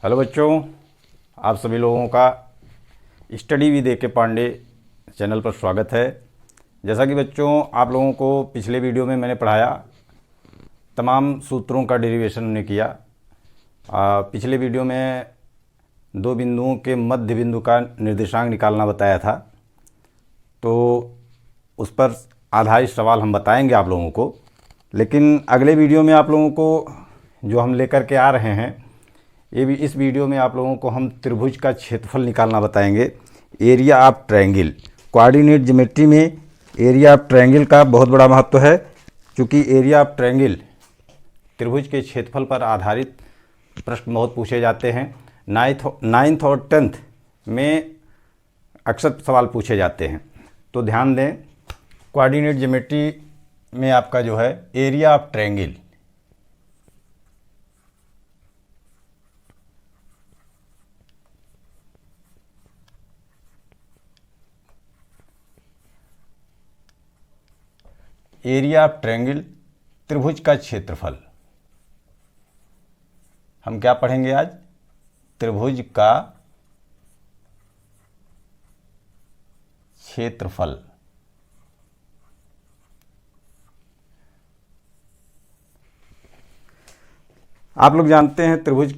Hello बच्चों, आप सभी लोगों का study with A K. Pandey channel पर स्वागत है। जैसा कि बच्चों आप लोगों को पिछले वीडियो में मैंने पढ़ाया, तमाम सूत्रों का डेरिवेशन हमने किया। पिछले वीडियो में दो बिंदुओं के मध्य बिंदु का निर्देशांक निकालना बताया था, तो उस पर आधारित सवाल हम बताएंगे आप लोगों को। लेकिन अगले वीडियो में आप लोगों को जो हम लेकर के आ रहे हैं, इस वीडियो में आप लोगों को हम त्रिभुज का क्षेत्रफल निकालना बताएंगे। Area of triangle, coordinate geometry में एरिया ऑफ ट्रायंगल का बहुत बड़ा महत्व है, क्योंकि एरिया ऑफ ट्रायंगल त्रिभुज के क्षेत्रफल पर आधारित प्रश्न बहुत पूछे जाते हैं। नाइन्थ और 10th में अक्सर सवाल पूछे जाते हैं। तो ध्यान दें, कोऑर्डिनेट ज्योमेट्री में आपका जो है area of triangle, area of triangle त्रिभुज का क्षेत्रफल। हम क्या पढ़ेंगे आज? त्रिभुज का क्षेत्रफल। आप लोग जानते हैं त्रिभुज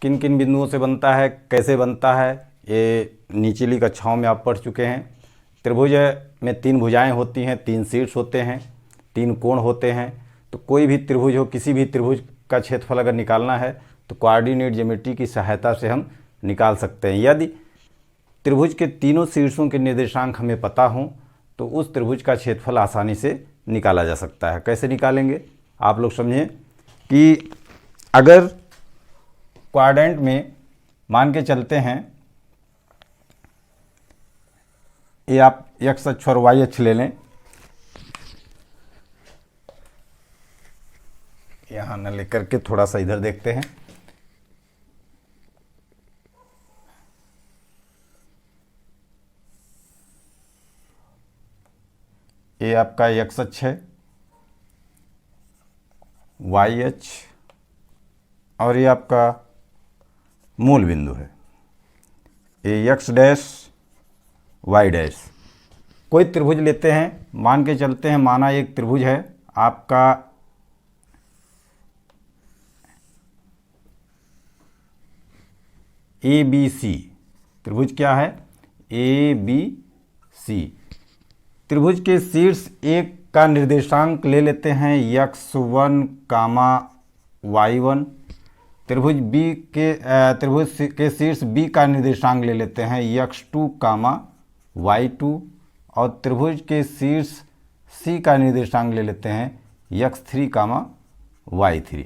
किन किन बिंदुओं से बनता है, कैसे बनता है, ये निचली कक्षाओं में आप पढ़ चुके हैं। त्रिभुज में 3 भुजाएं होती हैं, 3 शीर्ष होते हैं, 3 कोण होते हैं। तो कोई भी त्रिभुज हो, किसी भी त्रिभुज का क्षेत्रफल अगर निकालना है तो कोऑर्डिनेट ज्योमेट्री की सहायता से हम निकाल सकते हैं। यदि त्रिभुज के तीनों शीर्षों के निर्देशांक हमें पता हों तो उस त्रिभुज का क्षेत्रफल आसानी से निकाला जा सकता है। कैसे निकालेंगे आप लोग समझें कि अगर क्वाड्रेंट में मान के चलते हैं, ये आप एक्स अक्ष और वाई अक्ष ले लें। यहाँ न लेकर के थोड़ा सा इधर देखते हैं। ये आपका एक्स अक्ष है, वाई अक्ष, और ये आपका मूल बिंदु है। ये एक्स डैश वाई डैश। कोई त्रिभुज लेते हैं, मान के चलते हैं, माना एक त्रिभुज है आपका ABC। त्रिभुज क्या है? ABC। त्रिभुज के शीर्ष एक का निर्देशांक ले लेते हैं x1, y1। त्रिभुज के शीर्ष B का निर्देशांक ले लेते हैं x2, y2। और त्रिभुज के शीर्ष C का निर्देशांक ले लेते हैं x3, y3।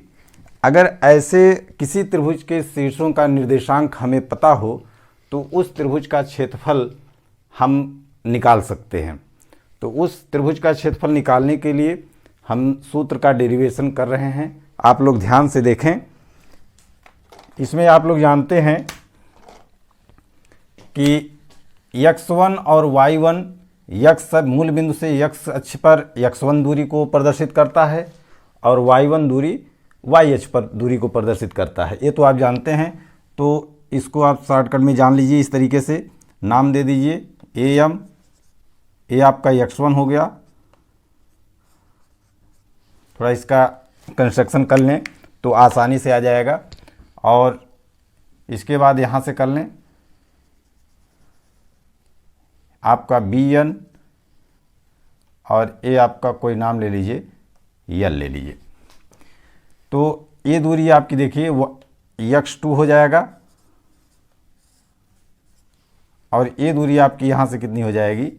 अगर ऐसे किसी त्रिभुज के शीर्षों का निर्देशांक हमें पता हो तो उस त्रिभुज का क्षेत्रफल हम निकाल सकते हैं। तो उस त्रिभुज का क्षेत्रफल निकालने के लिए हम सूत्र का डेरिवेशन कर रहे हैं। आप लोग ध्यान से देखें। इसमें आप लोग जानते हैं कि x1 और y1, x मूल बिंदु से x अक्ष पर x1 दूरी को प्रदर्शित करता है और y1 दूरी y अक्ष पर दूरी को प्रदर्शित करता है। ये तो आप जानते हैं। तो इसको आप शॉर्टकट में जान लीजिए, इस तरीके से नाम दे दीजिए AM। ये आपका x1 हो गया। थोड़ा इसका कंस्ट्रक्शन कर लें तो आसानी से आ जाएगा। और इसके बाद यहाँ से कर लें आपका BN, और ये आपका कोई नाम ले लीजिए, L ले लीजिए। तो ये दूरी आपकी देखिए x2 हो जाएगा, और ये दूरी आपकी यहाँ से कितनी हो जाएगी?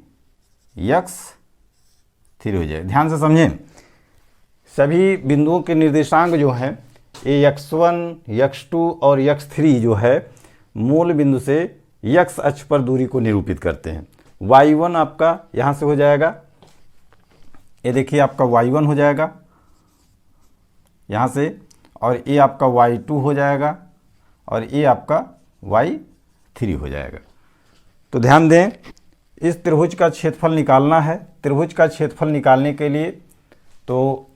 x3 हो जाएगी। ध्यान से समझें, सभी बिंदुओं के निर्देशांक जो हैं ये x1, x2 और x3 जो है मूल बिंदु से x अक्ष पर दूरी को निरूपित करते हैं। y1 आपका यहाँ से हो जाएगा, ये देखिए आपका y1 हो जाएगा यहाँ से, और ये आपका y2 हो जाएगा, और ये आपका y3 हो जाएगा। तो ध्यान दें, इस त्रिभुज का क्षेत्रफल निकालना है। त्रिभुज का क्षेत्रफल निकालने के लिए तो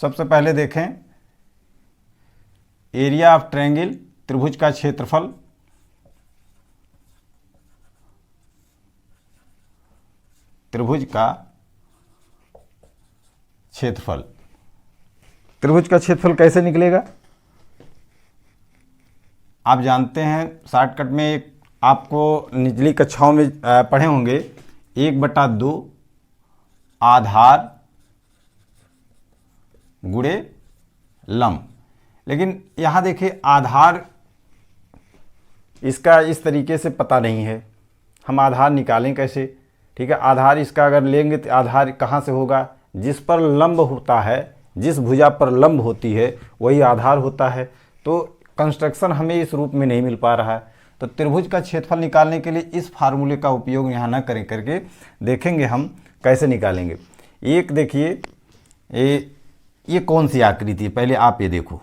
सबसे पहले देखें एरिया ऑफ ट्रायंगल, त्रिभुज का क्षेत्रफल, त्रिभुज का क्षेत्रफल। त्रिभुज का क्षेत्रफल कैसे निकलेगा? आप जानते हैं शॉर्टकट में, एक आपको निचली कक्षाओं में पढ़े होंगे, 1/2 आधार गुणे लंब। लेकिन यहाँ देखिए आधार इसका इस तरीके से पता नहीं है, हम आधार निकालें कैसे? ठीक है, आधार इसका अगर लेंगे तो आधार कहाँ से होगा? जिस पर लंब होता है, जिस भुजा पर लंब होती है वही आधार होता है। तो कंस्ट्रक्शन हमें इस रूप में नहीं मिल पा रहा है, तो त्रिभुज का क्षेत्रफल निकालने के लिए इस फार्मूले का उपयोग यहाँ ना करें करके देखेंगे हम कैसे निकालेंगे। एक देखिए ये कौन सी आकृति है, पहले आप ये देखो,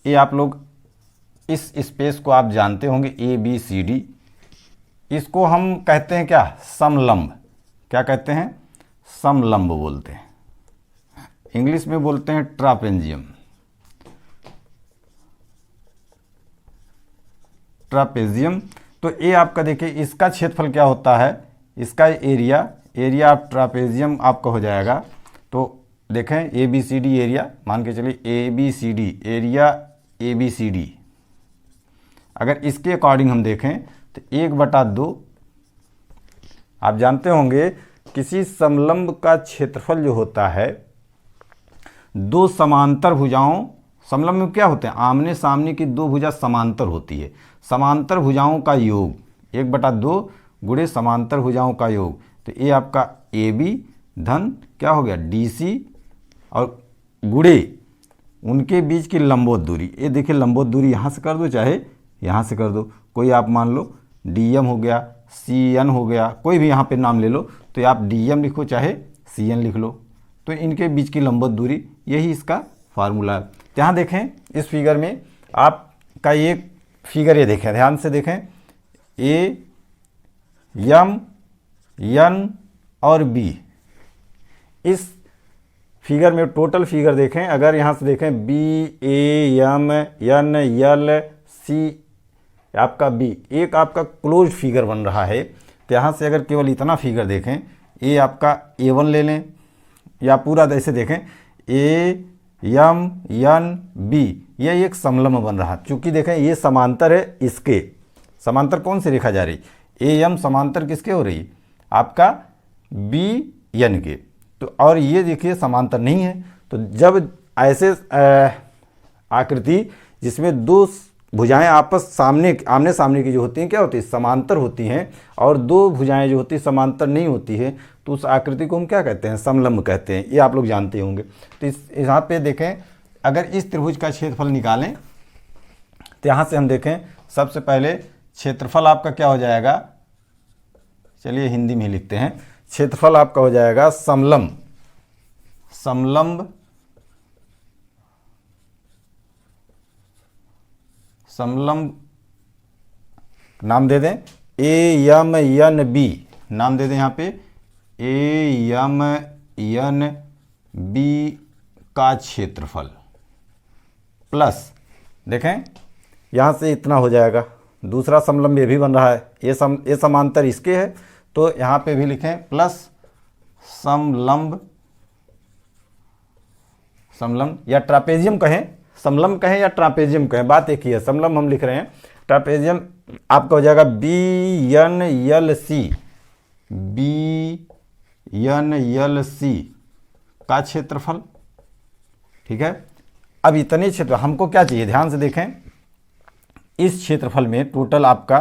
ये आप लोग इस स्पेस को आप जानते होंगे, ABCD, इसको हम कहते हैं क्या? समलंब। क्या कहते हैं? समलंब बोलते हैं, इंग्लिश में बोलते हैं ट्रापेजियम। ट्रापेजियम। तो ये आपका देखिए इसका क्षेत्रफल क्या होता है, इसका एरिया ऑफ ट्रापेजियम आपका हो जाएगा। तो देखें ABCD एरिया, मान के चलिए ABCD एरिया, ABCD अगर इसके अकॉर्डिंग हम देखें तो 1/2, आप जानते होंगे किसी समलंब का क्षेत्रफल जो होता है, दो समांतर भुजाओं, समलंब में क्या होते हैं? आमने सामने की दो भुजा समांतर होती है, समांतर भुजाओं का योग 1/2 गुणे समांतर भुजाओं का योग। तो ये आपका AB धन क्या हो गया? DC और गुणे उनके बीच की लंबवत दूरी। ये देखिए लंबवत दूरी यहाँ से कर दो चाहे यहाँ से कर दो, कोई आप मान लो DM हो गया, CN हो गया, कोई भी यहाँ पे नाम ले लो, तो आप DM लिखो चाहे CN लिख लो। तो इनके बीच की लंबवत दूरी, यही इसका फार्मूला है। यहाँ देखें इस फिगर में आपका एक फिगर ये देखें, ध्यान से देखें, A, M, N और B। इस फिगर में टोटल फिगर देखें, अगर यहाँ से देखें B, A, M, N, L, C, आपका B, एक आपका क्लोज फिगर बन रहा है। तो यहाँ से अगर केवल इतना फिगर देखें, ये आपका A1 ले लें या पूरा ऐसे देखें, A, M, N, B, ये एक समलंब बन रहा। चूँकि देखें ये समांतर है, इसके समांतर कौन सी रेखा जा रही? AM समांतर किसके हो रही? आपका BN के। तो और ये देखिए समांतर नहीं है। तो जब ऐसे आकृति जिसमें दो भुजाएं आपस सामने आमने सामने की जो होती हैं क्या होती है? समांतर होती हैं, और दो भुजाएं जो होती हैं समांतर नहीं होती है, तो उस आकृति को हम क्या कहते हैं? समलंब कहते हैं। ये आप लोग जानते होंगे। तो इस यहाँ पे देखें, अगर इस त्रिभुज का क्षेत्रफल निकालें तो यहाँ से हम देखें, सबसे पहले क्षेत्रफल आपका क्या हो जाएगा? चलिए हिंदी में लिखते हैं, क्षेत्रफल आपका हो जाएगा समलंब, समलंब समलंब नाम दे दें AMNB, नाम दे दें यहाँ पे AMNB का क्षेत्रफल प्लस, देखें यहाँ से इतना हो जाएगा। दूसरा समलंब ये भी बन रहा है, ये समांतर इसके है, तो यहाँ पे भी लिखें प्लस समलंब, समलंब या ट्रापेजियम कहें, समलंब कहें या ट्रापेजियम कहें, बात एक ही है। समलंब हम लिख रहे हैं, ट्रापेजियम आपका हो जाएगा BNLC, BNLC का क्षेत्रफल। ठीक है, अब इतने क्षेत्र हमको क्या चाहिए? ध्यान से देखें, इस क्षेत्रफल में टोटल आपका,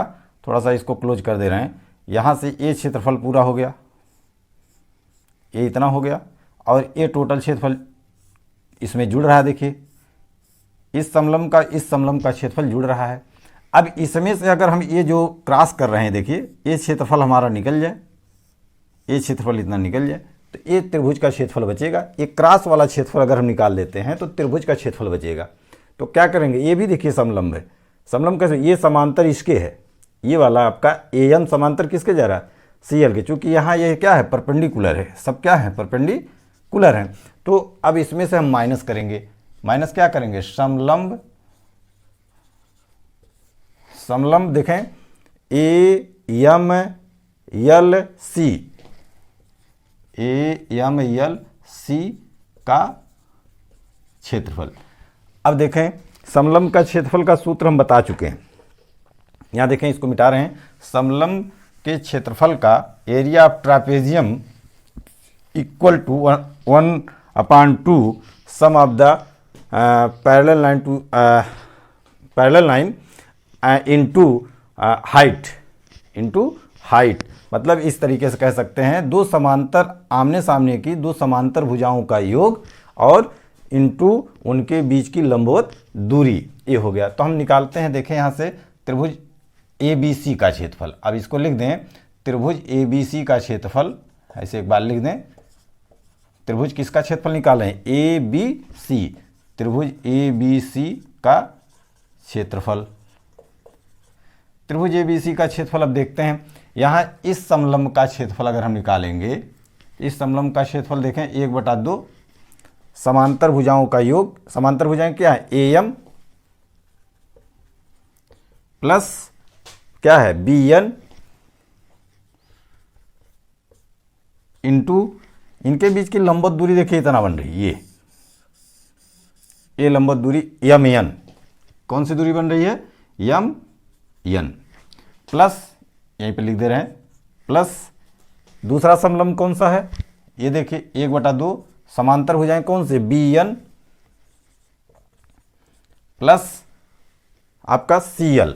थोड़ा सा इसको क्लोज कर दे रहे हैं, यहाँ से ये क्षेत्रफल पूरा हो गया, ये इतना हो गया, और ये टोटल क्षेत्रफल इसमें जुड़ रहा है। देखिए इस समलंब का क्षेत्रफल जुड़ रहा है। अब इसमें से अगर हम ये जो क्रॉस कर रहे हैं, देखिए ये क्षेत्रफल हमारा निकल जाए, ये क्षेत्रफल इतना निकल जाए, तो ये त्रिभुज का क्षेत्रफल बचेगा। ये क्रॉस वाला क्षेत्रफल अगर हम निकाल लेते हैं तो त्रिभुज का क्षेत्रफल बचेगा। तो क्या करेंगे? ये भी देखिए समलंब है, समलंब कैसे? ये समांतर इसके है, ये वाला आपका AM समांतर किसके जा रहा है? CL के। चूँकि यहाँ ये क्या है? परपेंडिकुलर है, सब क्या है? परपेंडिकुलर परपेंडिकुलर हैं। तो अब इसमें से हम माइनस करेंगे। माइनस क्या करेंगे? समलंब, समलंब देखें AMLC, AMLC का क्षेत्रफल। अब देखें समलंब का क्षेत्रफल का सूत्र हम बता चुके हैं। यहाँ देखें, इसको मिटा रहे हैं। समलंब के क्षेत्रफल का area of trapezium equal to 1/2 sum of the parallel line into height. मतलब इस तरीके से कह सकते हैं, दो समांतर आमने सामने की दो समांतर भुजाओं का योग और इनटू उनके बीच की लंबवत दूरी, ये हो गया। तो हम निकालते हैं, देखें यहाँ से त्रिभुज ABC का क्षेत्रफल। अब इसको लिख दें, त्रिभुज ABC का क्षेत्रफल, ऐसे एक बार लिख दें। त्रिभुज किसका क्षेत्रफल निकाल रहे हैं? ABC, त्रिभुज ABC का क्षेत्रफल। त्रिभुज ABC का क्षेत्रफल अब देखते हैं। यहाँ इस समलंब का क्षेत्रफल अगर हम निकालेंगे, इस समलंब का क्षेत्रफल देखें 1/2 समांतर भुजाओं का योग। समांतर भुजाएं क्या है? AM प्लस क्या है? BN इंटू इनके बीच की लंबवत दूरी देखिए इतना बन रही है, ये लंबवत दूरी MN। कौन सी दूरी बन रही है? MN प्लस, यहीं पे लिख दे रहे हैं, प्लस दूसरा समलंब कौन सा है? ये देखिए 1/2 समांतर भुजाएं कौन से? BN प्लस आपका CL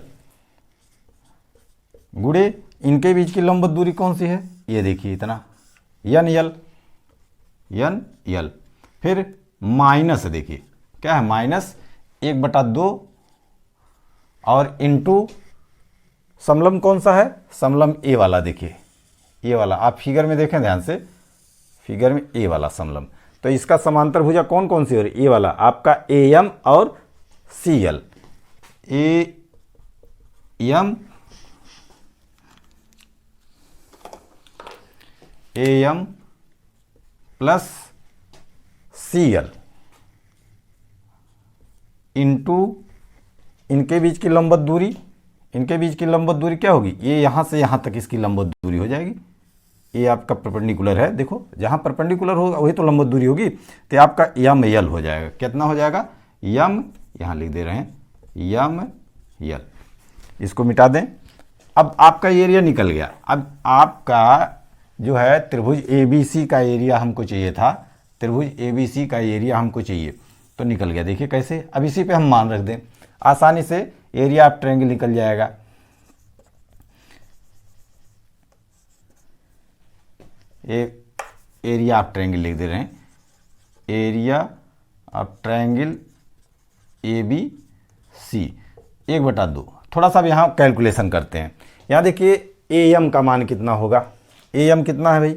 गुणे इनके बीच की लंबवत दूरी कौन सी है? ये देखिए इतना, NL। फिर माइनस, देखिए क्या है? माइनस 1/2 और इंटू समलंब कौन सा है? समलंब A वाला, देखिए ये वाला। आप फिगर में देखें ध्यान से, फिगर में A वाला समलंब। तो इसका समांतर भुजा कौन कौन सी हो रही? ये वाला आपका AM और CL। AM plus CL into इनके बीच की लंबवत दूरी। इनके बीच की लंबवत दूरी क्या होगी? ये यहाँ से यहाँ तक इसकी लंबवत दूरी हो जाएगी। ये आपका परपेंडिकुलर है, देखो जहाँ परपेंडिकुलर होगा वही तो लंबवत दूरी होगी। तो आपका ML हो जाएगा। कितना हो जाएगा? यहाँ लिख दे रहे हैं ML। इसको मिटा दें। अब आपका एरिया निकल गया। अब आपका जो है त्रिभुज ABC का एरिया हमको चाहिए था, त्रिभुज ABC का एरिया हमको चाहिए, तो निकल गया। देखिए कैसे? अब इसी पे हम मान रख दें, आसानी से एरिया ऑफ ट्रायंगल निकल जाएगा। एरिया ऑफ ट्रायंगल लिख दे रहे हैं, एरिया ऑफ ट्रायंगल ABC 1/2। थोड़ा सा यहाँ कैलकुलेशन करते हैं। यहाँ देखिए AM का मान कितना होगा? AM कितना है भाई?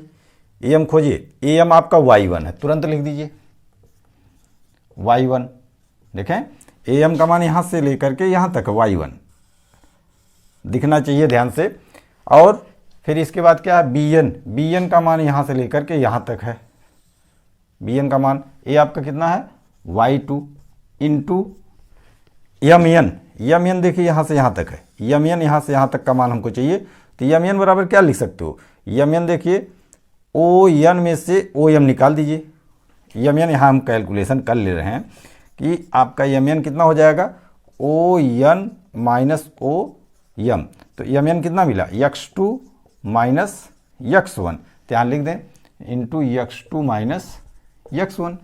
AM खोजिए। AM आपका Y1 है, तुरंत लिख दीजिए Y1। देखें AM का मान यहाँ से लेकर के यहाँ तक Y1 दिखना चाहिए ध्यान से। और फिर इसके बाद क्या है? BN का मान यहाँ से लेकर के यहाँ तक है। BN का मान ये आपका कितना है? Y2 इंटू MN देखिए यहाँ से यहाँ तक है। MN यहाँ से यहाँ तक का मान हमको चाहिए। तो MN बराबर क्या लिख सकते हो? MN देखिए ON में से OM निकाल दीजिए। MN यहाँ हम कैलकुलेशन कर ले रहे हैं कि आपका MN कितना हो जाएगा? ON minus OM। तो MN कितना मिला? x2 minus x1। तो यहाँ लिख दें इंटू x2 माइनस x1।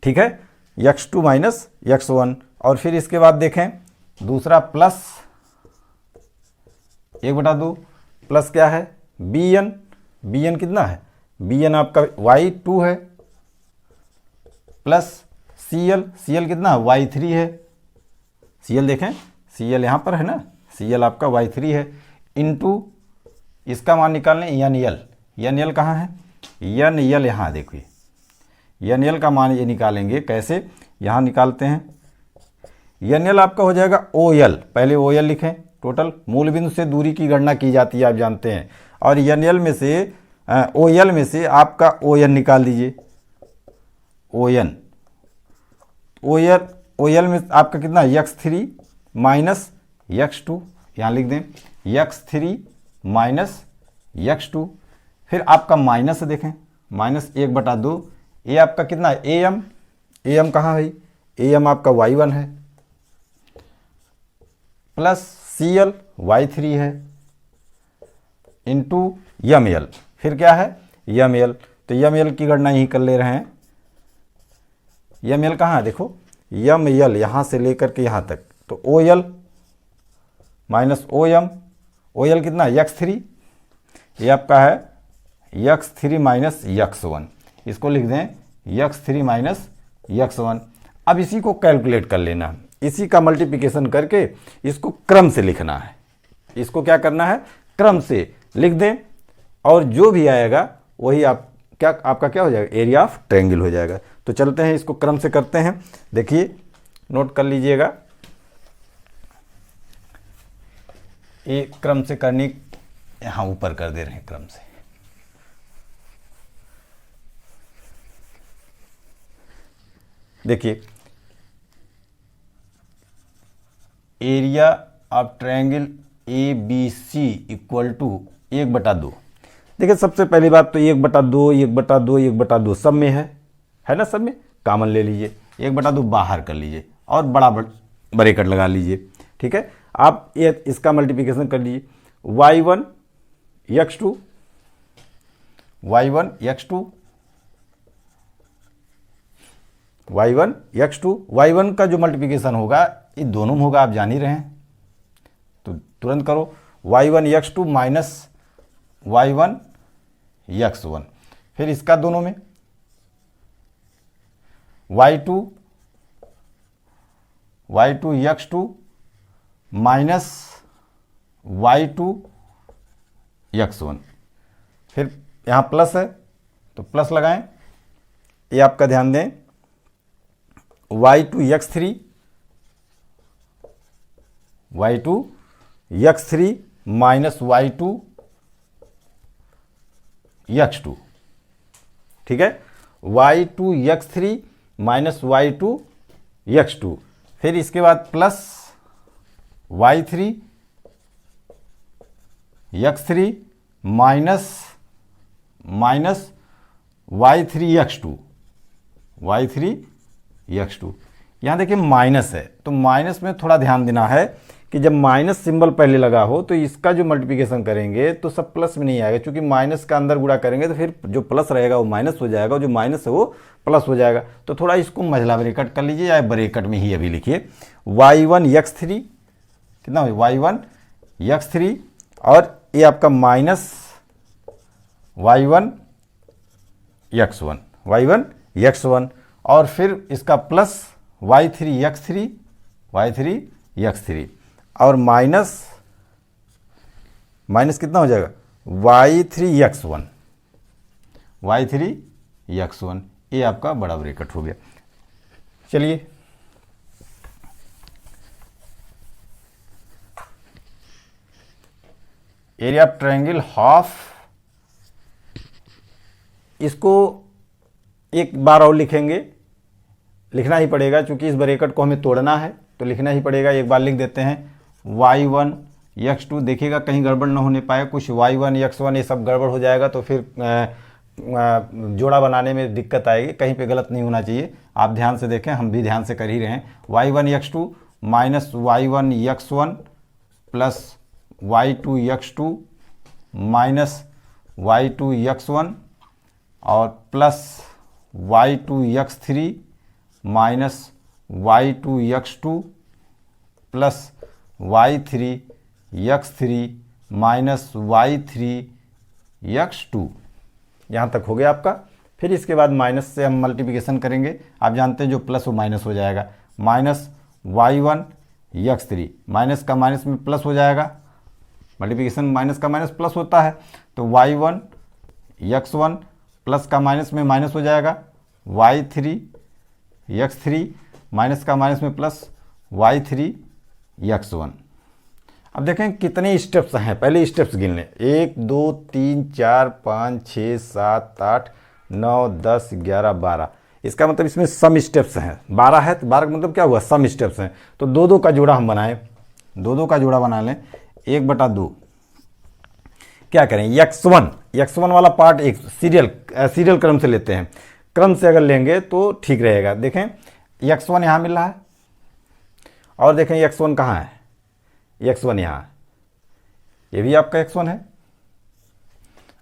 ठीक है, x2 माइनस x1। और फिर इसके बाद देखें दूसरा प्लस 1/2 प्लस क्या है? BN कितना है? BN आपका Y2 है प्लस CL कितना है? Y3 है। CL देखें, CL यहाँ पर है ना, CL आपका Y3 है इंटू इसका मान निकालने NL कहाँ है? NL यहाँ देखिए, NL का मान ये निकालेंगे कैसे? यहाँ निकालते हैं। NL आपका हो जाएगा OL। पहले OL लिखें, टोटल मूल बिंदु से दूरी की गणना की जाती है, आप जानते हैं। और NL में से ओ एल में से आपका ओ एन निकाल दीजिए। ओ एन, ओ एल में आपका कितना, x3 माइनस x2, यहाँ लिख दें x3 माइनस x2। फिर आपका माइनस देखें, माइनस 1/2, ये आपका कितना है, ए एम। ए एम कहाँ है, ए एम आपका y1 है, प्लस सी एल y3 है, इंटू यम एल। फिर क्या है, यम एल। तो यम एल की गणना यही कर ले रहे हैं। यम एल कहाँ है, देखो यम एल यहाँ से लेकर के यहाँ तक, तो O L minus O M. O L कितना, x3, ये आपका है x3 माइनस x1, इसको लिख दें x3 माइनस x1। अब इसी को कैलकुलेट कर लेना, इसी का मल्टीप्लिकेशन करके इसको क्रम से लिखना है। इसको क्या करना है, क्रम से लिख दें, और जो भी आएगा वही आपका क्या हो जाएगा, एरिया ऑफ ट्रायंगल हो जाएगा। तो चलते हैं इसको क्रम से करते हैं। देखिए नोट कर लीजिएगा, ये क्रम से करने, यहाँ ऊपर कर दे रहे हैं क्रम से। देखिए area of triangle A B C equal to 1/2। देखिए सबसे पहली बात तो 1/2, 1/2, 1/2 सब में है ना, सब में कॉमन ले लीजिए, 1/2 बाहर कर लीजिए और बड़ा ब्रैकेट लगा लीजिए। ठीक है, आप ये इसका मल्टीप्लिकेशन कर लीजिए, y1 x2, y1 x2, y1 x2, y1 का जो मल्टीप्लिकेशन होगा ये दोनों में होगा, आप जान ही रहे हैं, तो तुरंत करो। y1 x2 minus y1 x1, फिर इसका दोनों में y2 x2 minus y2 x1, फिर यहाँ प्लस है तो प्लस लगाएं। ये आपका ध्यान दें, y2 x3 minus y2 x2। ठीक है, y2 x3 minus y2 x2, फिर इसके बाद plus y3 x3 minus y3 x2। यहाँ देखिए माइनस है, तो माइनस में थोड़ा ध्यान देना है कि जब माइनस सिंबल पहले लगा हो तो इसका जो मल्टीप्लिकेशन करेंगे तो सब प्लस में नहीं आएगा, क्योंकि माइनस का अंदर गुणा करेंगे तो फिर जो प्लस रहेगा वो माइनस हो जाएगा, और जो माइनस है वो प्लस हो जाएगा। तो थोड़ा इसको मझला ब्रैकेट कर लीजिए, या ब्रैकेट में ही अभी लिखिए y1 x3, कितना हो, y1 x3, और ये आपका माइनस y1 x1, और फिर इसका प्लस y3 x3, और माइनस कितना हो जाएगा, y3 x1, ये आपका बड़ा ब्रैकेट हो गया। चलिए एरिया ऑफ ट्रायंगल हाफ, इसको एक बार और लिखेंगे, लिखना ही पड़ेगा क्योंकि इस ब्रैकेट को हमें तोड़ना है, तो लिखना ही पड़ेगा। एक बार लिख देते हैं y1 x2, देखिएगा कहीं गड़बड़ ना होने पाए, कुछ y1 x1 ये सब गड़बड़ हो जाएगा तो फिर जोड़ा बनाने में दिक्कत आएगी, कहीं पे गलत नहीं होना चाहिए। आप ध्यान से देखें, हम भी ध्यान से कर ही रहे हैं। y1 x2 minus y1 x1 plus y2 x2 minus y2 x1, और plus y2 x3 minus y2 x2 plus y3 x3 minus y3 x2। यहाँ तक हो गया आपका। फिर इसके बाद माइनस से हम मल्टीप्लिकेशन करेंगे, आप जानते हैं जो प्लस वो माइनस हो जाएगा, माइनस y1 x3, माइनस का माइनस में प्लस हो जाएगा, मल्टीप्लिकेशन माइनस का माइनस प्लस होता है, तो y1 x1 प्लस का माइनस में माइनस हो जाएगा, y3 x3 माइनस का माइनस में प्लस y3 x1। अब देखें कितने स्टेप्स हैं, पहले स्टेप्स गिन लें। 1 2 3 4 5 6 7 8 9 10 11 12। इसका मतलब इसमें सम स्टेप्स हैं। 12 है तो 12 का मतलब क्या हुआ, सम स्टेप्स हैं। तो दो दो का जोड़ा हम बनाएं, दो दो का जोड़ा बना लें। 1/2 क्या करें, x1 वाला पार्ट एक सीरियल क्रम से लेते हैं। क्रम से अगर लेंगे तो ठीक रहेगा। देखें x1 यहाँ मिल रहा है और देखें x1 कहाँ है, x1 यहाँ है, ये भी आपका x1 है।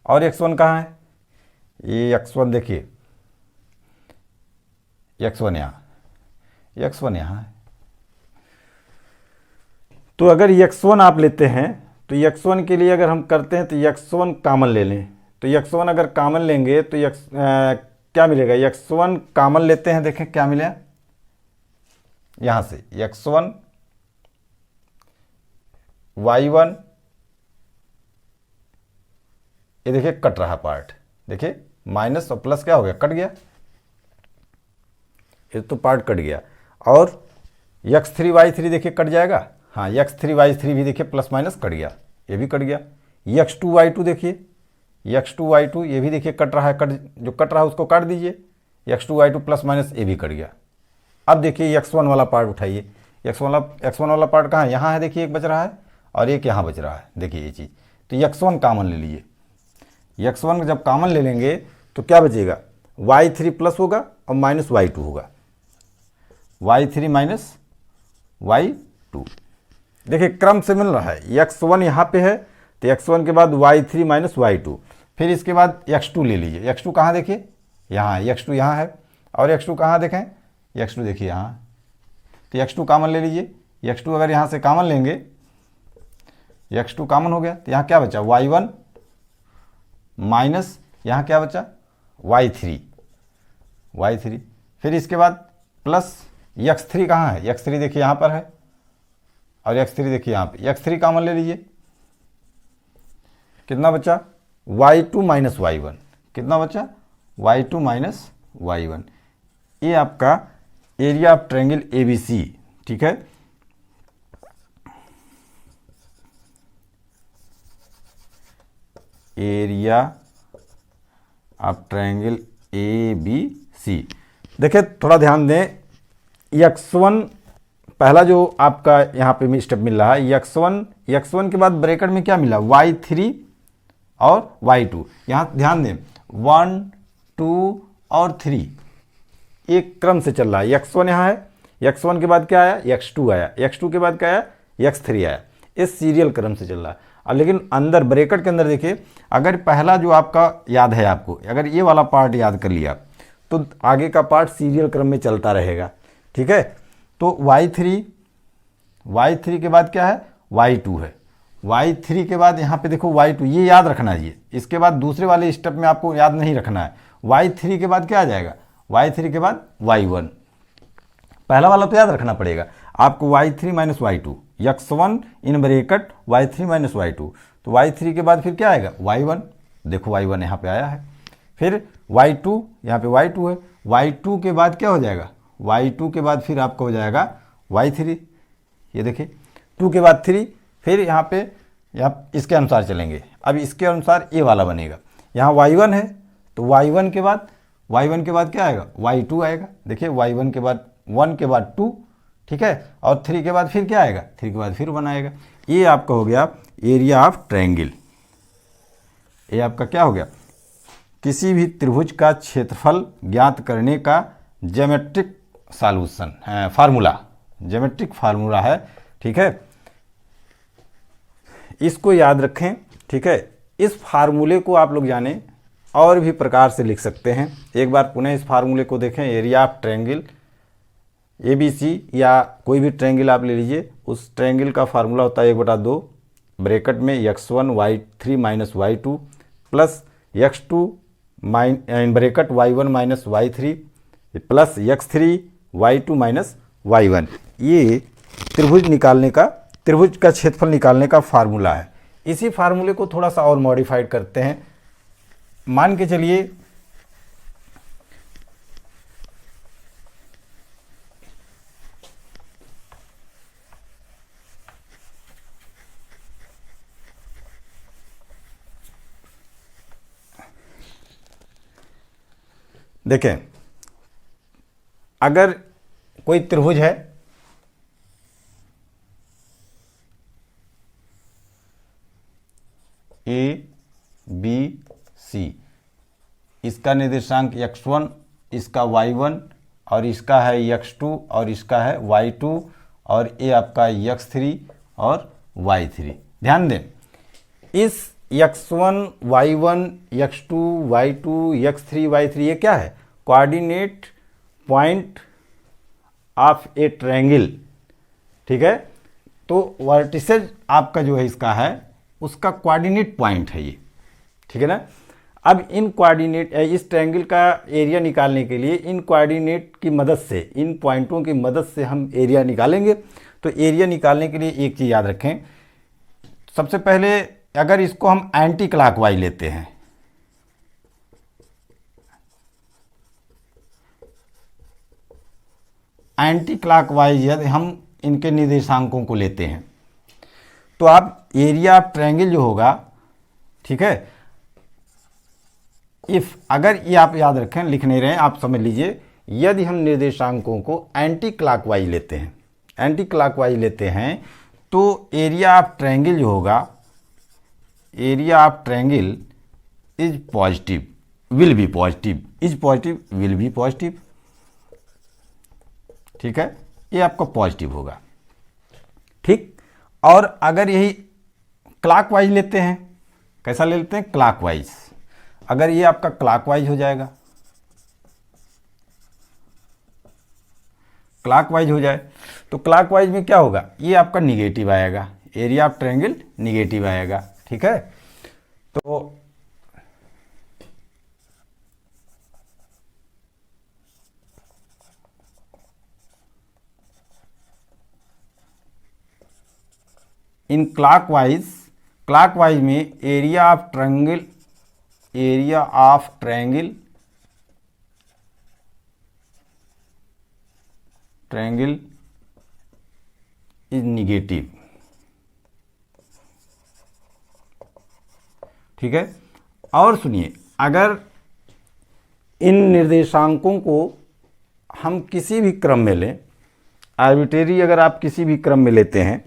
और x1 कहाँ है, ये x1 देखिए, x1 यहाँ, x1 यहाँ है। तो अगर x1 आप लेते हैं तो x1 के लिए अगर हम करते हैं तो x1 कॉमन ले लें। तो x1 अगर कॉमन लेंगे तो क्या मिलेगा, x1 कॉमन लेते हैं, देखें क्या मिलेगा यहाँ से, x1 y1, ये देखिए कट रहा पार्ट, देखिए माइनस और प्लस क्या हो गया, कट गया, ये तो पार्ट कट गया। और x3 y3 देखिए कट जाएगा, हाँ x3 y3 भी देखिए प्लस माइनस कट गया, ये भी कट गया। x2 y2 देखिए, x2 y2 ये भी देखिए कट रहा है, जो कट रहा है उसको काट दीजिए, x2 y2 प्लस माइनस ये भी कट गया। अब देखिए x1 वाला पार्ट उठाइए, x1 वाला पार्ट कहाँ है, यहाँ है, देखिए एक बच रहा है और एक यहाँ बच रहा है, देखिए ये चीज़। तो x1 कॉमन ले लीजिए, x1 जब कॉमन ले लेंगे तो क्या बचेगा, y3 प्लस होगा और माइनस y2 होगा, y3 माइनस y2। देखिए क्रम से मिल रहा है, x1 यहाँ पे है तो x1 के बाद y3 माइनस y2, फिर इसके बाद x2 ले लीजिए। x2 कहाँ देखिए, यहाँ है, x2 यहाँ है, और x2 कहाँ देखें, x2 देखिए यहाँ। तो x2 कॉमन ले लीजिए, x2 अगर यहाँ से कॉमन लेंगे, x2 कॉमन हो गया तो यहाँ क्या बचा, y1 माइनस यहाँ क्या बचा, y3। फिर इसके बाद प्लस x3 कहाँ है, x3 देखिए यहाँ पर है और x3 देखिए यहाँ पे, x3 कॉमन ले लीजिए, कितना बचा, y2 माइनस y1, कितना बचा, y2 माइनस y1। ये आपका एरिया ऑफ ट्रायंगल ABC, ठीक है। Area of triangle ABC। देखिए थोड़ा ध्यान दें, x1 पहला जो आपका यहाँ पे स्टेप मिल रहा है, x1 के बाद ब्रैकेट में क्या मिला, y3 और y2। यहाँ ध्यान दें 1 2 और 3 एक क्रम से चल रहा है। x1 यहाँ है, x1 के बाद क्या आया, x2 आया, x2 के बाद क्या आया, x3 आया। इस सीरियल क्रम से चल रहा है। अब लेकिन अंदर ब्रैकेट के अंदर देखिए, अगर पहला जो आपका याद है आपको, अगर ये वाला पार्ट याद कर लिया तो आगे का पार्ट सीरियल क्रम में चलता रहेगा, ठीक है। तो y3 के बाद क्या है, y2 है, y3 के बाद यहाँ पे देखो y2, ये याद रखना है। इसके बाद दूसरे वाले स्टेप में आपको याद नहीं रखना है। y3 के बाद क्या आ जाएगा, y3 के बाद y1। पहला वाला तो याद रखना पड़ेगा आपको, y3 minus y2, x1 in bracket y3 minus y2। तो y3 के बाद फिर क्या आएगा, y1, देखो y1 यहाँ पे आया है। फिर y2, यहाँ पे y2 है, y2 के बाद क्या हो जाएगा, y2 के बाद फिर आपका हो जाएगा y3, ये देखिए 2 के बाद 3, फिर यहाँ पे इसके अनुसार चलेंगे। अब इसके अनुसार ये वाला बनेगा, यहाँ y1 है तो y1 के बाद क्या आएगा, y2 आएगा। देखिए y1 के बाद 1 के बाद 2, ठीक है, और 3 के बाद फिर क्या आएगा, 3 के बाद फिर 1 आएगा। ये आपका हो गया एरिया ऑफ ट्रायंगल। ये आपका क्या हो गया, किसी भी त्रिभुज का क्षेत्रफल ज्ञात करने का geometric solution formula, geometric formula है, ठीक है। इसको याद रखें, ठीक है। इस फार्मूले को आप लोग जानें, और भी प्रकार से लिख सकते हैं। एक बार पुनः इस फार्मूले को देखें, एरिया ऑफ ट्रायंगल ABC या कोई भी ट्रायंगल आप ले लीजिए, उस ट्रायंगल का फार्मूला होता है 1/2 ब्रैकेट में x1 y3 minus y2 plus x2 in bracket y1 minus y3 plus x3 y2 minus y1। ये त्रिभुज का क्षेत्रफल निकालने का फार्मूला है। इसी फार्मूले को थोड़ा सा और मॉडिफाइड करते हैं। मान के चलिए देखें, अगर कोई त्रिभुज है, ए बी सी, इसका निर्देशांक x1, इसका y1 और इसका है x2 और इसका है y2 और ये आपका x3 और y3। ध्यान दें, इस x1, y1, x2, y2, x3, y3 ये क्या है? Coordinate point of A triangle. ठीक है, तो वर्टिसेज आपका जो है इसका है, उसका कोऑर्डिनेट पॉइंट है ये। ठीक है ना। अब इन कोऑर्डिनेट, इस ट्रायंगल का एरिया निकालने के लिए इन कोऑर्डिनेट की मदद से, इन पॉइंटों की मदद से हम एरिया निकालेंगे। तो एरिया निकालने के लिए एक चीज़ याद रखें, सबसे पहले अगर इसको हम एंटी क्लॉकवाइज लेते हैं, एंटी क्लॉकवाइज यदि हम इनके निर्देशांकों को लेते हैं, तो आप एरिया ऑफ ट्रायंगल जो होगा, ठीक है, इफ, अगर ये आप याद रखें, लिख नहीं रहे, आप समझ लीजिए, यदि हम निर्देशांकों को एंटी क्लॉकवाइज लेते हैं, एंटी क्लॉकवाइज लेते हैं, तो एरिया ऑफ ट्रायंगल जो होगा, area of triangle is positive, will be positive, is positive, will be positive. ठीक है, ये आपका पॉजिटिव होगा। ठीक, और अगर यही क्लॉकवाइज लेते हैं, कैसा ले लेते हैं? क्लॉकवाइज। अगर ये आपका क्लॉकवाइज हो जाएगा, क्लॉकवाइज हो जाए, तो क्लॉकवाइज में क्या होगा? ये आपका निगेटिव आएगा, एरिया ऑफ ट्रायंगल निगेटिव आएगा। ठीक है, तो इन क्लॉकवाइज, क्लॉकवाइज में area of triangle, area of triangle, triangle is negative. ठीक है, और सुनिए, अगर इन निर्देशांकों को हम किसी भी क्रम में लें, आर्बिट्रेरी अगर आप किसी भी क्रम में लेते हैं,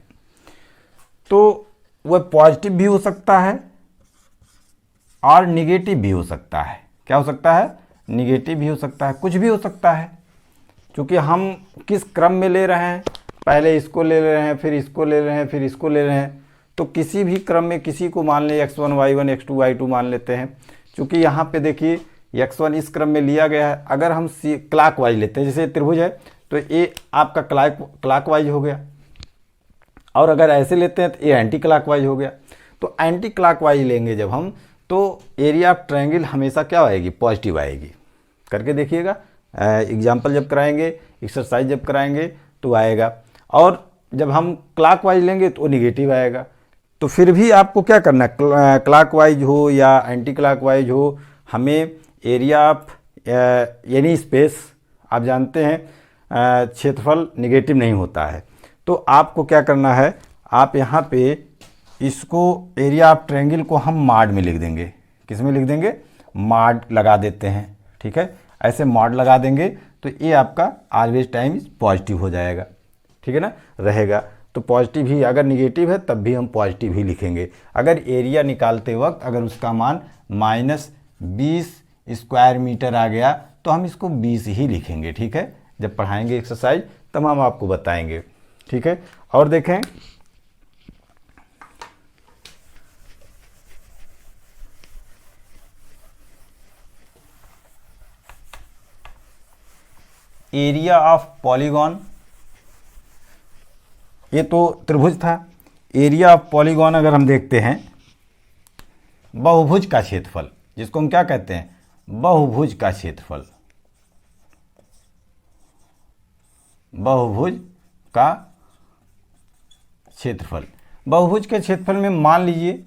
तो वह पॉजिटिव भी हो सकता है और निगेटिव भी हो सकता है। क्या हो सकता है? निगेटिव भी हो सकता है, कुछ भी हो सकता है, क्योंकि हम किस क्रम में ले रहे हैं, पहले इसको ले रहे हैं, फिर इसको ले रहे हैं, फिर इसको ले रहे हैं। तो किसी भी क्रम में किसी को मान लें x1, y1, x2, y2 मान लेते हैं। क्योंकि यहाँ पे देखिए x1 इस क्रम में लिया गया है, अगर हम क्लॉकवाइज लेते हैं, जैसे त्रिभुज है, तो ये आपका क्लॉकवाइज हो गया, और अगर ऐसे लेते हैं तो ये एंटी क्लॉकवाइज हो गया। तो एंटी क्लॉकवाइज लेंगे जब हम, तो एरिया ऑफ ट्रायंगल हमेशा क्या आएगी? पॉजिटिव आएगी। करके देखिएगा, एग्जाम्पल जब कराएंगे, एक्सरसाइज जब कराएंगे तो आएगा। और जब हम क्लॉकवाइज लेंगे तो निगेटिव आएगा। तो फिर भी आपको क्या करना है, क्लॉकवाइज हो या एंटी क्लॉकवाइज हो, हमें एरिया ऑफ एनी स्पेस, आप जानते हैं क्षेत्रफल निगेटिव नहीं होता है। तो आपको क्या करना है, आप यहाँ पे इसको एरिया ऑफ ट्रायंगल को हम मॉड में लिख देंगे। किस में लिख देंगे? मॉड लगा देते हैं। ठीक है, ऐसे मॉड लगा देंगे तो ये आपका ऑलवेज टाइम पॉजिटिव हो जाएगा। ठीक है ना, रहेगा। तो पॉजिटिव ही, अगर निगेटिव है तब भी हम पॉजिटिव ही लिखेंगे। अगर एरिया निकालते वक्त अगर उसका मान -20 स्क्वायर मीटर आ गया तो हम इसको 20 ही लिखेंगे। ठीक है, जब पढ़ाएंगे एक्सरसाइज तब हम आपको बताएंगे। ठीक है, और देखें, एरिया ऑफ पॉलीगॉन, ये तो त्रिभुज था। एरिया ऑफ पॉलीगॉन अगर हम देखते हैं, बहुभुज का क्षेत्रफल, जिसको हम क्या कहते हैं? बहुभुज का क्षेत्रफल, बहुभुज का क्षेत्रफल। बहुभुज के क्षेत्रफल में मान लीजिए,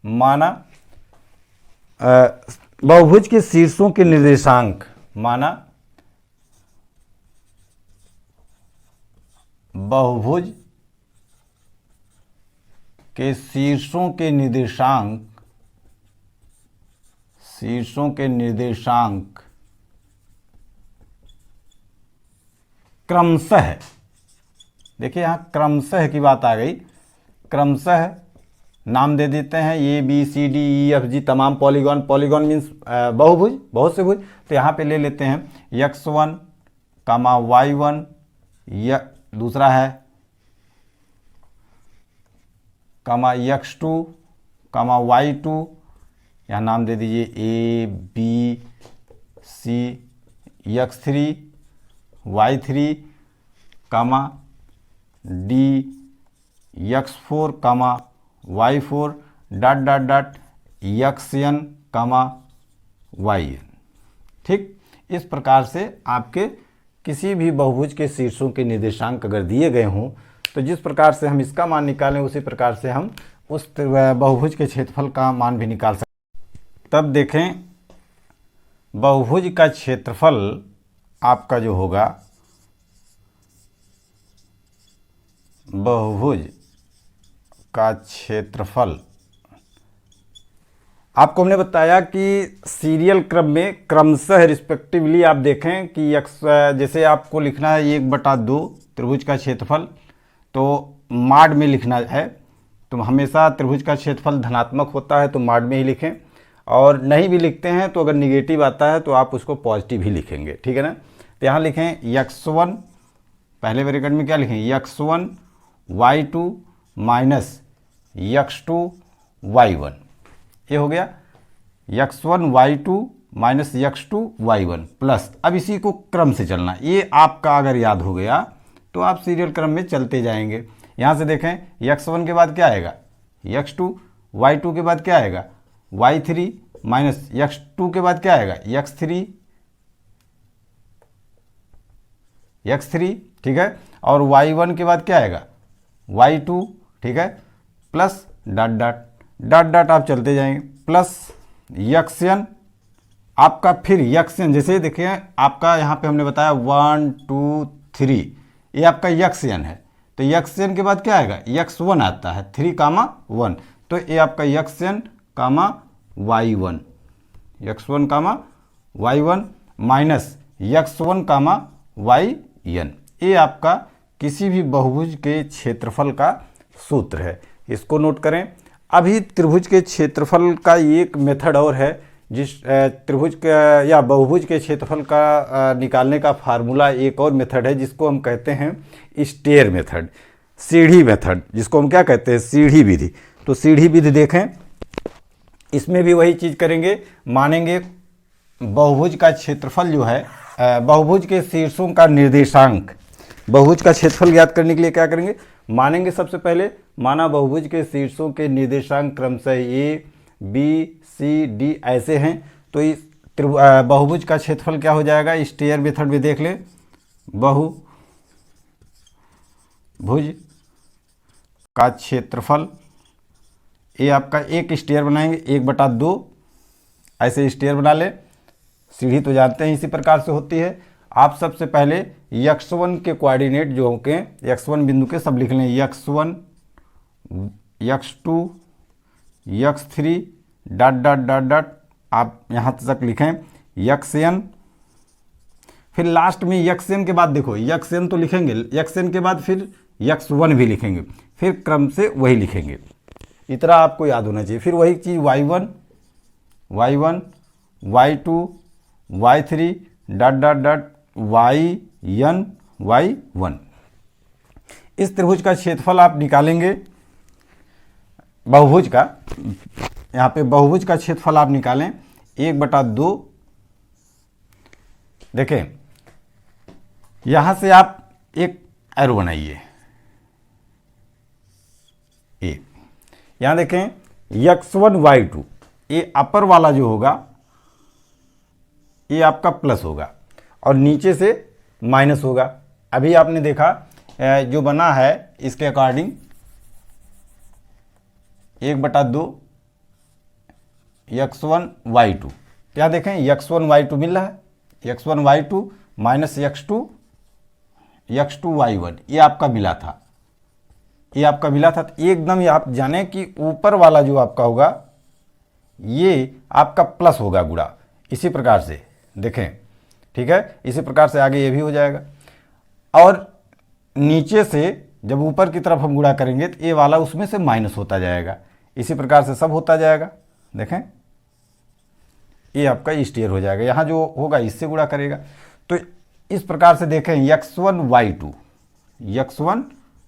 माना बहुभुज के शीर्षों के निर्देशांक, माना बहुभुज के शीर्षों के निर्देशांक, शीर्षों के निर्देशांक क्रमशः, देखिए यहाँ क्रमशः की बात आ गई, क्रमशः नाम दे देते हैं A B C D E F G तमाम पॉलीगॉन, पॉलीगॉन मीन्स बहुभुज, बहुत से भुज। तो यहाँ पे ले लेते हैं x1 कामा y1, या दूसरा है कामा x2 कामा y2, यहाँ नाम दे दीजिए A B C, x3 y3 comma D x4 comma y4 dot dot dot xn comma yn। ठीक, इस प्रकार से आपके किसी भी बहुभुज के शीर्षों के निर्देशांक अगर दिए गए हों तो जिस प्रकार से हम इसका मान निकालें उसी प्रकार से हम उस बहुभुज के क्षेत्रफल का मान भी निकाल सकते हैं। तब देखें बहुभुज का क्षेत्रफल आपका जो होगा, बहुभुज का क्षेत्रफल आपको हमने बताया कि सीरियल क्रम में क्रमशः रिस्पेक्टिवली आप देखें कि जैसे आपको लिखना है 1/2 त्रिभुज का क्षेत्रफल, तो माड में लिखना है, तो हमेशा त्रिभुज का क्षेत्रफल धनात्मक होता है तो माड में ही लिखें, और नहीं भी लिखते हैं तो अगर निगेटिव आता है तो आप उसको पॉजिटिव ही लिखेंगे, ठीक है ना। तो यहाँ लिखें x1, पहले ब्रैकेट में क्या लिखें x1 y2 minus x2 y1, ये हो गया x1 y2 minus x2 y1 plus, अब इसी को क्रम से चलना, ये आपका अगर याद हो गया तो आप सीरियल क्रम में चलते जाएंगे। यहाँ से देखें x1 के बाद क्या आएगा x2, y2 के बाद क्या आएगा y3 माइनस x2 के बाद क्या आएगा x3, ठीक है, और y1 के बाद क्या आएगा y2, ठीक है, plus dot dot dot dot आप चलते जाएंगे, प्लस xn आपका, फिर xn जैसे देखिए आपका यहाँ पे हमने बताया 1 2 3, ये आपका xn है, तो xn के बाद क्या आएगा x1 आता है 3 कामा 1, तो ये आपका xn कामा y1, x1 कामा y1 माइनस x1 कामा yn, ये आपका किसी भी बहुभुज के क्षेत्रफल का सूत्र है, इसको नोट करें। अभी त्रिभुज के क्षेत्रफल का एक मेथड और है, जिस त्रिभुज का या बहुभुज के क्षेत्रफल का निकालने का फार्मूला एक और मेथड है जिसको हम कहते हैं स्टेयर मेथड, सीढ़ी मेथड, जिसको हम क्या कहते हैं सीढ़ी विधि। तो सीढ़ी विधि देखें, इसमें भी वही चीज़ करेंगे, मानेंगे बहुभुज का क्षेत्रफल जो है, बहुभुज के शीर्षों का निर्देशांक, बहुभुज का क्षेत्रफल ज्ञात करने के लिए क्या करेंगे, मानेंगे सबसे पहले माना बहुभुज के शीर्षों के निर्देशांक क्रमशः ए बी सी डी ऐसे हैं, तो इस बहुभुज का क्षेत्रफल क्या हो जाएगा, स्टेयर मेथड में देख लें, बहुभुज का क्षेत्रफल, ये आपका एक स्टेयर बनाएंगे 1/2, ऐसे स्टेयर बना ले, सीढ़ी तो जानते हैं इसी प्रकार से होती है। आप सबसे पहले x1 के कोऑर्डिनेट जो होंगे, x1 बिंदु के सब लिख लें, x1 x2 x3 dot dot dot dot आप यहाँ तक लिखें xn, फिर लास्ट में xn के बाद देखो xn तो लिखेंगे, xn के बाद फिर x1 भी लिखेंगे, फिर क्रम से वही लिखेंगे, इतना आपको याद होना चाहिए। फिर वही चीज़ y1 y2 y3 dot dot dot yn y1। इस त्रिभुज का क्षेत्रफल आप निकालेंगे, बहुभुज का, यहाँ पे बहुभुज का क्षेत्रफल आप निकालें 1/2, देखें यहाँ से आप एक एरो बनाइए, ये यहाँ देखें x1 y2, ये अपर वाला जो होगा ये आपका प्लस होगा और नीचे से माइनस होगा। अभी आपने देखा जो बना है इसके अकॉर्डिंग 1/2 x1 y2, क्या देखें x1 y2 मिल रहा है, x1 y2 minus x2 y1, ये आपका मिला था, ये आपका मिला था। तो एकदम ये आप जाने कि ऊपर वाला जो आपका होगा ये आपका प्लस होगा गुणा, इसी प्रकार से देखें, ठीक है। इसी प्रकार से आगे ये भी हो जाएगा, और नीचे से जब ऊपर की तरफ हम गुणा करेंगे तो ये वाला उसमें से माइनस होता जाएगा, इसी प्रकार से सब होता जाएगा। देखें ये आपका स्टेयर हो जाएगा, यहाँ जो होगा इससे गुणा करेगा। तो इस प्रकार से देखें x1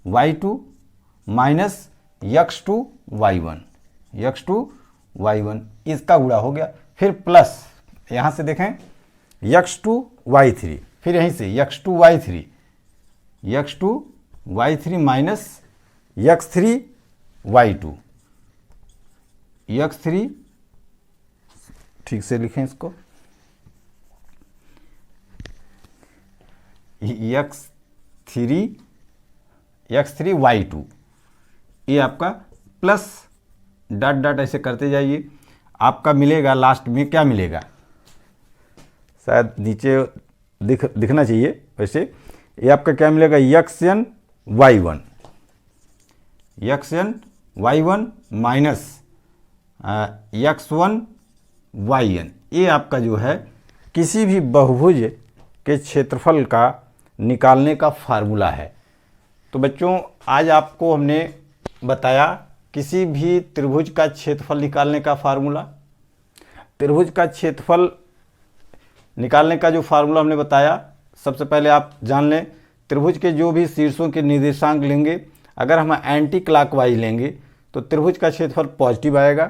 y2 minus x2 y1 इसका गुणा हो गया। फिर प्लस यहाँ से देखें x2 y3, फिर यहीं से x2 y3 minus x3 y2 ठीक से लिखें इसको, x3 y2, ये आपका प्लस डॉट डॉट ऐसे करते जाइए। आपका मिलेगा लास्ट में, क्या मिलेगा, शायद नीचे दिखना चाहिए वैसे, ये आपका क्या मिलेगा xn y1 minus x1 yn। ये आपका जो है किसी भी बहुभुज के क्षेत्रफल का निकालने का फार्मूला है। तो बच्चों आज आपको हमने बताया किसी भी त्रिभुज का क्षेत्रफल निकालने का फार्मूला। त्रिभुज का क्षेत्रफल निकालने का जो फार्मूला हमने बताया, सबसे पहले आप जान लें, त्रिभुज के जो भी शीर्षों के निर्देशांक लेंगे, अगर हम एंटी क्लॉकवाइज लेंगे तो त्रिभुज का क्षेत्रफल पॉजिटिव आएगा,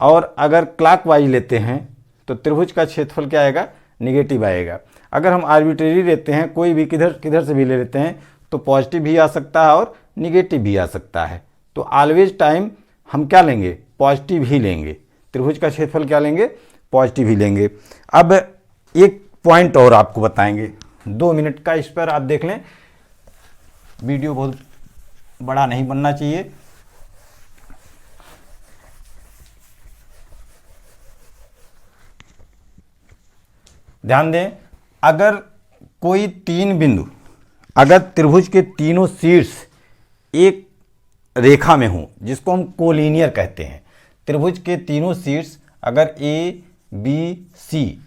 और अगर क्लॉकवाइज लेते हैं तो त्रिभुज का क्षेत्रफल क्या आएगा, निगेटिव आएगा। अगर हम आर्बिट्रेरी लेते हैं, कोई भी किधर से भी ले लेते हैं, तो पॉजिटिव भी आ सकता है और निगेटिव भी आ सकता है। तो ऑलवेज टाइम हम क्या लेंगे, पॉजिटिव ही लेंगे। त्रिभुज का क्षेत्रफल क्या लेंगे, पॉजिटिव ही लेंगे। अब एक पॉइंट और आपको बताएंगे, 2 मिनट का, इस पर आप देख लें, वीडियो बहुत बड़ा नहीं बनना चाहिए। ध्यान दें, अगर कोई 3 बिंदु, अगर त्रिभुज के तीनों शीर्ष एक रेखा में हो, जिसको हम कोलिनियर कहते हैं, त्रिभुज के तीनों शीर्ष अगर ए बी सी,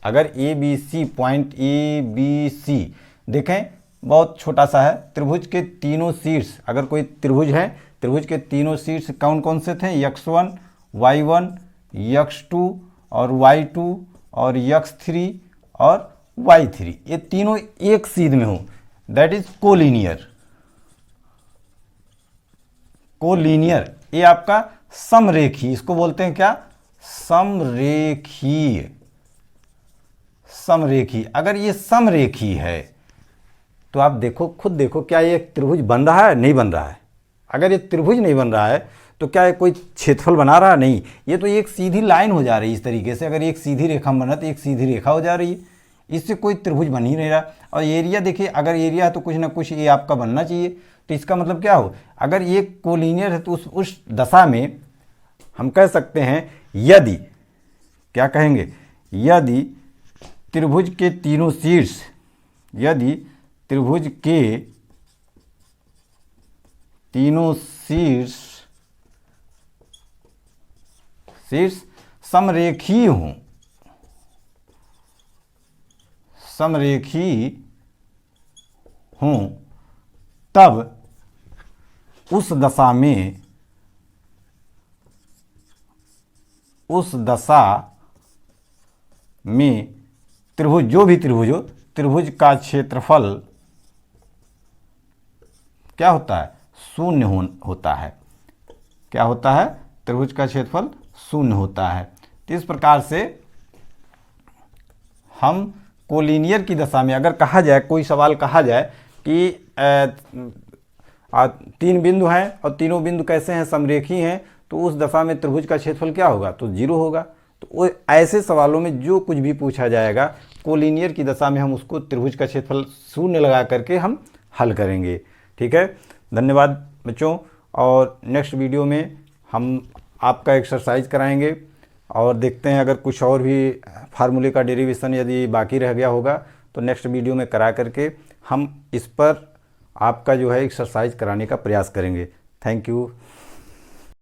अगर A B C point A B C देखें बहुत छोटा सा है, त्रिभुज के तीनों शीर्ष, अगर कोई त्रिभुज है, त्रिभुज के तीनों शीर्ष कौन कौन से थे, x1 y1 x2 और y2 और x3 और y3, ये तीनों एक सीध में हो, दैट इज कोलिनियर। कोलिनियर ये आपका समरेखी, इसको बोलते हैं क्या, समरेखीय। समरेखी, अगर ये समरेखी है तो आप देखो, खुद देखो, क्या ये त्रिभुज बन रहा है, नहीं बन रहा है। अगर ये त्रिभुज नहीं बन रहा है तो क्या ये कोई क्षेत्रफल बना रहा है, नहीं, ये तो एक सीधी लाइन हो जा रही है इस तरीके से। अगर एक सीधी रेखा बन रहा है तो एक सीधी रेखा हो जा रही है, इससे कोई त्रिभुज बन ही नहीं रहा। और एरिया देखिए, अगर एरिया है तो कुछ ना कुछ ये आपका बनना चाहिए। तो इसका मतलब क्या हो, अगर ये कोलिनियर है तो उस दशा में हम कह सकते हैं, यदि, क्या कहेंगे, यदि त्रिभुज के तीनों शीर्ष, यदि त्रिभुज के तीनों शीर्ष समरेखी हों, समरेखी हों, तब उस दशा में, उस दशा में त्रिभुज, जो भी त्रिभुज हो, त्रिभुज का क्षेत्रफल क्या होता है, शून्य होता है। क्या होता है, त्रिभुज का क्षेत्रफल शून्य होता है। तो इस प्रकार से हम कोलिनियर की दशा में अगर कहा जाए, कोई सवाल कहा जाए कि 3 बिंदु हैं और तीनों बिंदु कैसे हैं, समरेखी हैं, तो उस दशा में त्रिभुज का क्षेत्रफल क्या होगा, तो 0 होगा। तो वो ऐसे सवालों में जो कुछ भी पूछा जाएगा, कोलिनियर की दशा में हम उसको त्रिभुज का क्षेत्रफल शून्य लगा करके हम हल करेंगे। ठीक है, धन्यवाद बच्चों। और नेक्स्ट वीडियो में हम आपका एक्सरसाइज कराएंगे और देखते हैं, अगर कुछ और भी फार्मूले का डेरिवेशन यदि बाकी रह गया होगा तो नेक्स्ट वीडियो में करा करके हम इस पर आपका जो है एक्सरसाइज कराने का प्रयास करेंगे। Thank you.